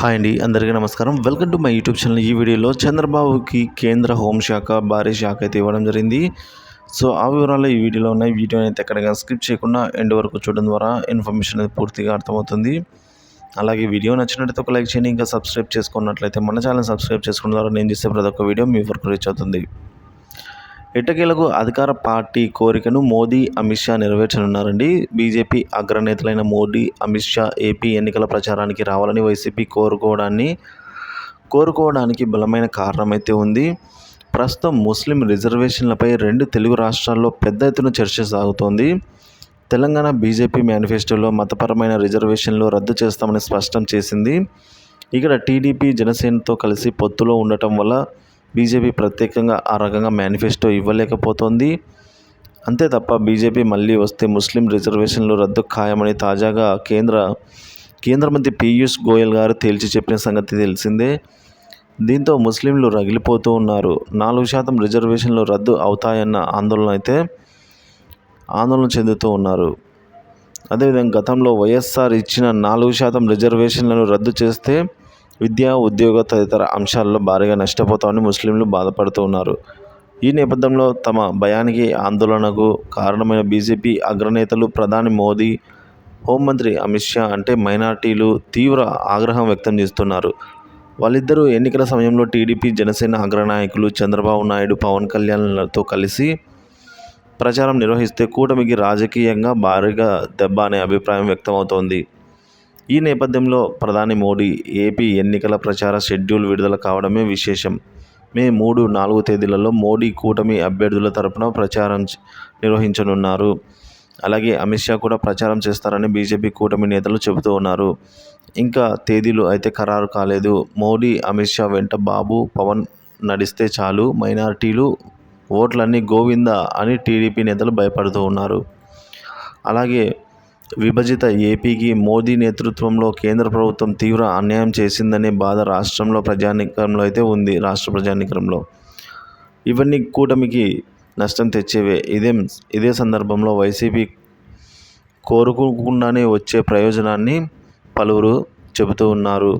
Hi అండి, అందరికీ నమస్కారం. Welcome to my YouTube channel. ఈ వీడియోలో చంద్రబాబుకి కేంద్ర హోంశాఖ భారీ శాఖ అయితే ఇవ్వడం జరిగింది. సో ఆ వివరాలు ఈ వీడియోలో ఉన్నాయి. వీడియోని అయితే ఎక్కడిగా స్కిప్ చేయకుండా ఎండ్ వరకు చూడడం ద్వారా ఇన్ఫర్మేషన్ అనేది పూర్తిగా అర్థమవుతుంది. అలాగే వీడియో నచ్చినట్లయితే ఒక లైక్ చేయండి. ఇంకా సబ్స్క్రైబ్ చేసుకున్నట్లయితే మన ఛానల్ సబ్స్క్రైబ్ చేసుకోవడం ద్వారా నేను చేసే ప్రతి ఒక్క వీడియో మీ వరకు రీచ్ అవుతుంది. ఎట్టకేలకు అధికార పార్టీ కోరికను మోదీ, అమిత్ షా నెరవేర్చనున్నారండి. బీజేపీ అగ్రనేతలైన మోదీ, అమిత్ షా ఏపీ ఎన్నికల ప్రచారానికి రావాలని వైసీపీ కోరుకోవడానికి బలమైన కారణమైతే ఉంది. ప్రస్తుతం ముస్లిం రిజర్వేషన్లపై రెండు తెలుగు రాష్ట్రాల్లో పెద్ద ఎత్తున చర్చ సాగుతోంది. తెలంగాణ బీజేపీ మేనిఫెస్టోలో మతపరమైన రిజర్వేషన్లు రద్దు చేస్తామని స్పష్టం చేసింది. ఇక్కడ టీడీపీ, జనసేనతో కలిసి పొత్తులో ఉండటం వల్ల బీజేపీ ప్రత్యేకంగా ఆ రకంగా మేనిఫెస్టో ఇవ్వలేకపోతోంది. అంతే తప్ప బీజేపీ మళ్ళీ వస్తే ముస్లిం రిజర్వేషన్లు రద్దు ఖాయమని తాజాగా కేంద్ర మంత్రి పీయూష్ గోయల్ గారు తేల్చి చెప్పిన సంగతి తెలిసిందే. దీంతో ముస్లింలు రగిలిపోతూ ఉన్నారు. 4% రిజర్వేషన్లు రద్దు అవుతాయన్న ఆందోళన చెందుతూ ఉన్నారు. అదేవిధంగా గతంలో వైఎస్ఆర్ ఇచ్చిన 4% రిజర్వేషన్లను రద్దు చేస్తే విద్య, ఉద్యోగ తదితర అంశాల్లో భారీగా నష్టపోతామని ముస్లింలు బాధపడుతూ ఉన్నారు. ఈ నేపథ్యంలో తమ భయానికి, ఆందోళనకు కారణమైన బీజేపీ అగ్రనేతలు ప్రధాని మోదీ, హోంమంత్రి అమిత్ షా అంటే మైనార్టీలు తీవ్ర ఆగ్రహం వ్యక్తం చేస్తున్నారు. వాళ్ళిద్దరూ ఎన్నికల సమయంలో టీడీపీ, జనసేన అగ్రనాయకులు చంద్రబాబు నాయుడు, పవన్ కళ్యాణ్లతో కలిసి ప్రచారం నిర్వహిస్తే కూటమికి రాజకీయంగా భారీగా దెబ్బ అనే అభిప్రాయం వ్యక్తమవుతోంది. ఈ నేపథ్యంలో ప్రధాని మోదీ ఏపీ ఎన్నికల ప్రచార షెడ్యూల్ విడుదల కావడమే విశేషం. మే 3, 4 తేదీలలో మోదీ కూటమి అభ్యర్థుల తరపున ప్రచారం నిర్వహించనున్నారు. అలాగే అమిత్ షా కూడా ప్రచారం చేస్తారని బీజేపీ కూటమి నేతలు చెబుతూ ఉన్నారు. ఇంకా తేదీలు అయితే ఖరారు కాలేదు. మోదీ, అమిత్ షా వెంట బాబు, పవన్ నడిస్తే చాలు, మైనారిటీలు ఓట్లన్నీ గోవిందా అని టీడీపీ నేతలు భయపడుతూ ఉన్నారు. అలాగే విభజిత ఏపీకి మోదీ నేతృత్వంలో కేంద్ర ప్రభుత్వం తీవ్ర అన్యాయం చేసిందనే బాధ రాష్ట్ర ప్రజానీకంలో ఇవన్నీ కూటమికి నష్టం తెచ్చేవే. ఇదే సందర్భంలో వైసీపీ కోరుకోకుండానే వచ్చే ప్రయోజనాన్ని పలువురు చెబుతూ ఉన్నారు.